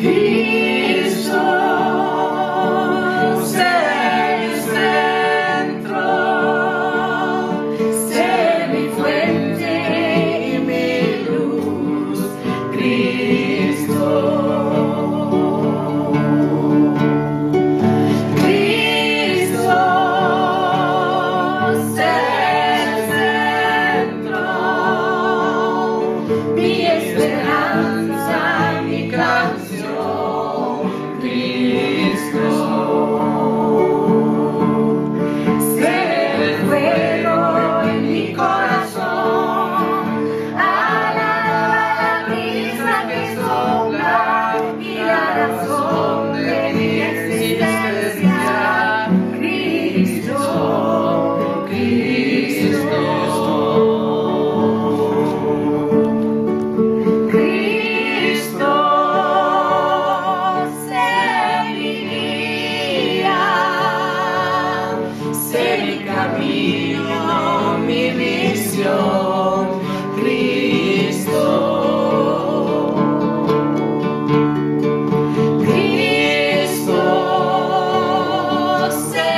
Cristo, sé mi centro, sé mi fuente y mi luz, Cristo. Cristo, sé el centro, mi esperanza, mi canción, Cristo. Sé el fuego en mi corazón, la brisa que sopla y la razón de mi existencia, Cristo, Cristo. Cristo, sé mi guía, sé mi camino, mi misión, Cristo. Cristo, sé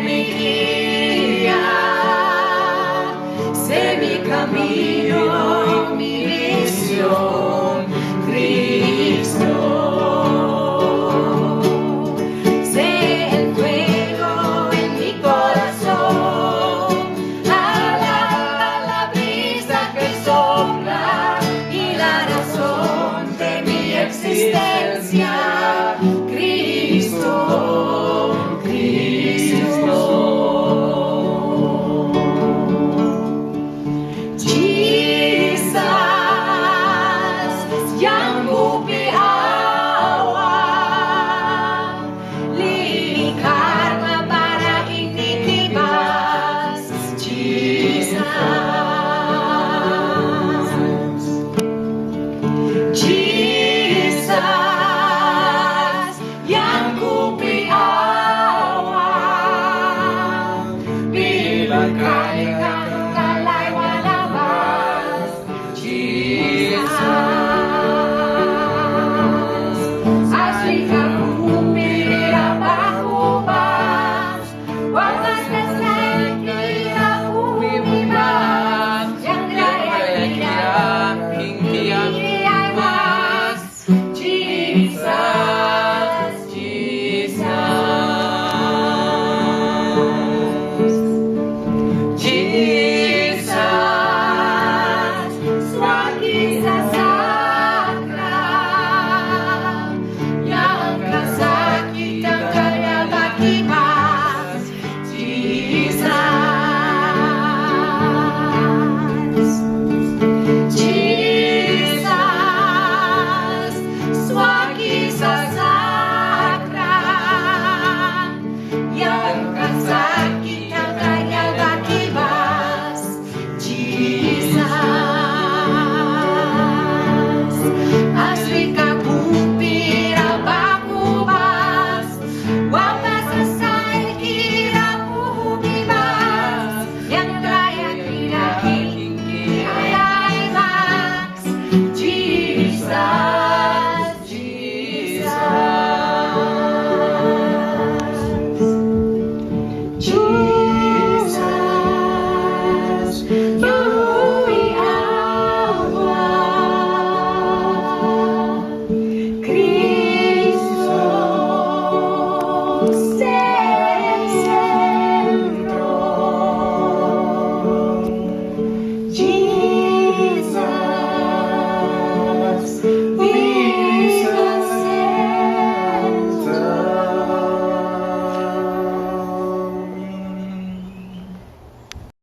mi guía, sé mi camino, mi misión, Cristo. Sé el fuego en mi corazón, la brisa que sopla y la razón de mi existencia, Cristo, Cristo. Jesus, Yanggupi awa, lilikar na para inikibas, Jesus.